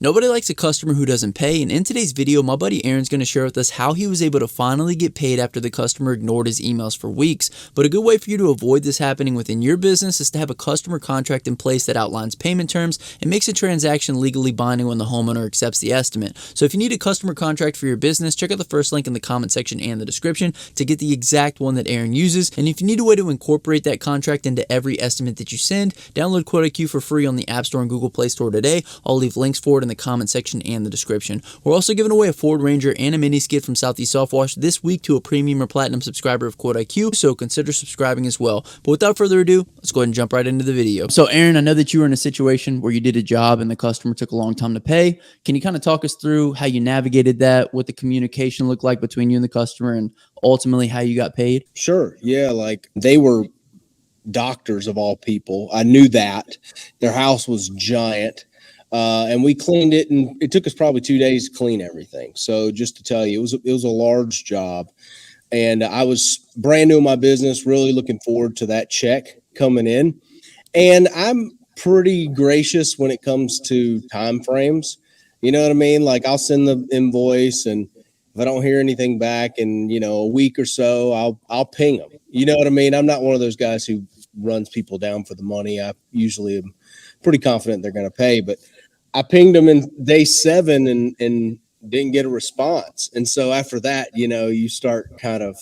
Nobody likes a customer who doesn't pay, and in today's video, my buddy Aaron's going to share with us how he was able to finally get paid after the customer ignored his emails for weeks. But a good way for you to avoid this happening within your business is to have a customer contract in place that outlines payment terms and makes a transaction legally binding when the homeowner accepts the estimate. So if you need a customer contract for your business, check out the first link in the comment section and the description to get the exact one that Aaron uses. And if you need a way to incorporate that contract into every estimate that you send, download QuoteIQ for free on the App Store and Google Play Store today. I'll leave links for it in the comment section and the description. We're also giving away a Ford Ranger and a mini skid from Southeast Soft Wash this week to a premium or platinum subscriber of QuoteIQ, so consider subscribing as well. But without further ado, let's go ahead and jump right into the video. So Aaron, I know that you were in a situation where you did a job and the customer took a long time to pay. Can you kind of talk us through how you navigated that, what the communication looked like between you and the customer, and ultimately how you got paid? Sure. Yeah. Like, they were doctors of all people. I knew that. Their house was giant. And we cleaned it, and it took us probably 2 days to clean everything. So just to tell you, it was a large job, and I was brand new in my business, really looking forward to that check coming in. And I'm pretty gracious when it comes to time frames. You know what I mean? Like, I'll send the invoice, and if I don't hear anything back in, a week or so, I'll ping them. You know what I mean? I'm not one of those guys who runs people down for the money. I usually am pretty confident they're going to pay, but I pinged them in day 7 and didn't get a response. And so after that, you start kind of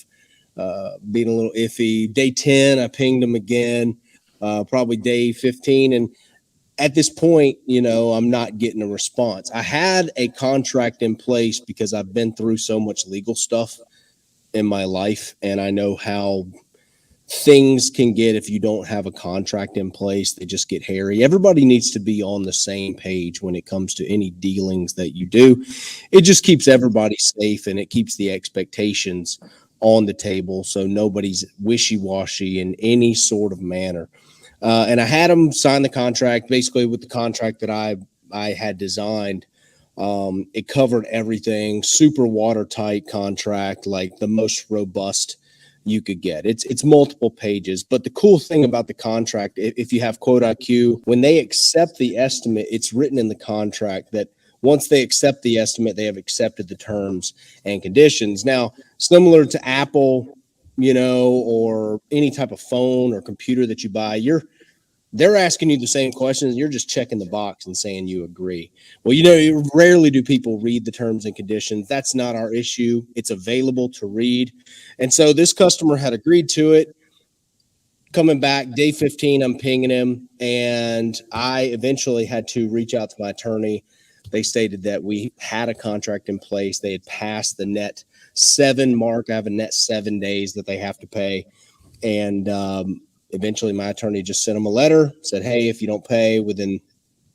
being a little iffy. Day 10, I pinged them again, probably day 15. And at this point, I'm not getting a response. I had a contract in place because I've been through so much legal stuff in my life, and I know how things can get if you don't have a contract in place. They just get hairy. Everybody needs to be on the same page when it comes to any dealings that you do. It just keeps everybody safe, and it keeps the expectations on the table so nobody's wishy-washy in any sort of manner. And I had them sign the contract basically with the contract that I had designed. It covered everything, super watertight contract, like the most robust you could get. It's multiple pages, but the cool thing about the contract, if you have QuoteIQ, when they accept the estimate, it's written in the contract that once they accept the estimate, they have accepted the terms and conditions. Now, similar to Apple, or any type of phone or computer that you buy, they're asking you the same questions. You're just checking the box and saying you agree. Well, rarely do people read the terms and conditions. That's not our issue. It's available to read. And so this customer had agreed to it. Coming back, day 15, I'm pinging him, and I eventually had to reach out to my attorney. They stated that we had a contract in place. They had passed the net 7 mark. I have a net 7 days that they have to pay. And eventually my attorney just sent them a letter, said, hey, if you don't pay within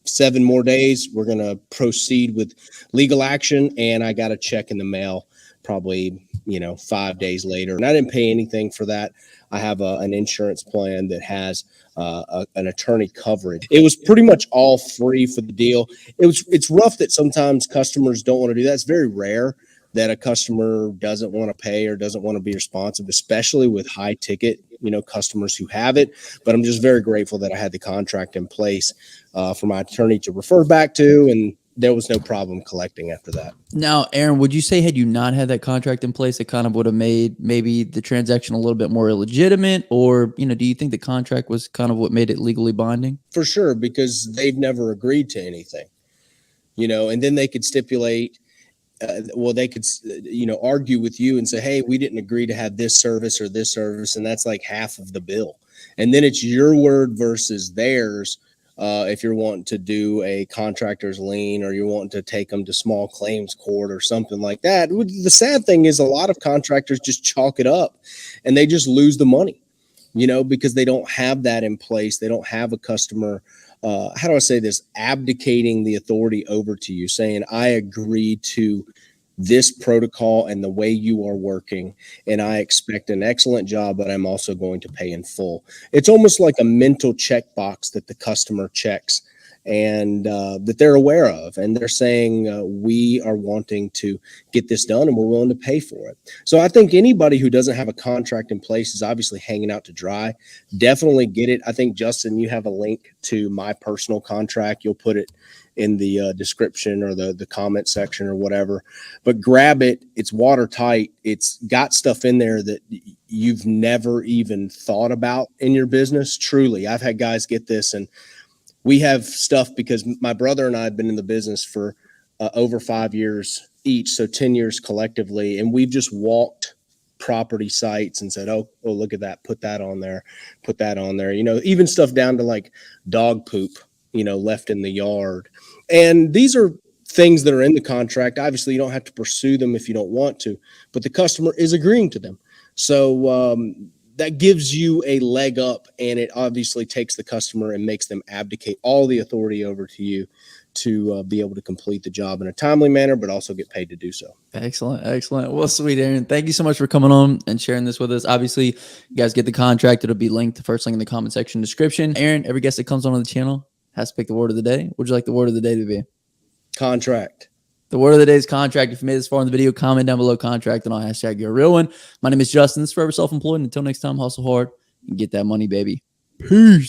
7 more days, we're going to proceed with legal action. And I got a check in the mail probably, 5 days later. And I didn't pay anything for that. I have an insurance plan that has an attorney coverage. It was pretty much all free for the deal. It's rough that sometimes customers don't want to do that. It's very rare that a customer doesn't want to pay or doesn't want to be responsive, especially with high ticket, customers who have it. But I'm just very grateful that I had the contract in place for my attorney to refer back to, and there was no problem collecting after that. Now, Aaron, would you say had you not had that contract in place, it kind of would have made maybe the transaction a little bit more illegitimate? Or, do you think the contract was kind of what made it legally binding? For sure, because they've never agreed to anything, and then they could stipulate, they could, argue with you and say, hey, we didn't agree to have this service or this service. And that's like half of the bill. And then it's your word versus theirs. If you're wanting to do a contractor's lien, or you're wanting to take them to small claims court or something like that. The sad thing is a lot of contractors just chalk it up and they just lose the money, because they don't have that in place. They don't have a customer, how do I say this, abdicating the authority over to you, saying, I agree to this protocol and the way you are working, and I expect an excellent job, but I'm also going to pay in full. It's almost like a mental checkbox that the customer checks and that they're aware of, and they're saying, we are wanting to get this done and we're willing to pay for it. So I think anybody who doesn't have a contract in place is obviously hanging out to dry. Definitely get it. I think, Justin, you have a link to my personal contract. You'll put it in the description or the comment section or whatever. But grab it. It's watertight. It's got stuff in there that you've never even thought about in your business. Truly, I've had guys get this, and we have stuff because my brother and I have been in the business for over 5 years each, so 10 years collectively, and we've just walked property sites and said, oh, look at that, put that on there, even stuff down to like dog poop, left in the yard. And these are things that are in the contract. Obviously, you don't have to pursue them if you don't want to, but the customer is agreeing to them. So that gives you a leg up, and it obviously takes the customer and makes them abdicate all the authority over to you to be able to complete the job in a timely manner, but also get paid to do so. Excellent. Well, sweet, Aaron. Thank you so much for coming on and sharing this with us. Obviously, you guys get the contract. It'll be linked, the first link in the comment section description. Aaron, every guest that comes on the channel has to pick the word of the day. What would you like the word of the day to be? Contract. The word of the day is contract. If you made this far in the video, comment down below contract and I'll hashtag you're a real one. My name is Justin. This is Forever Self-Employed. Until next time, hustle hard and get that money, baby. Peace.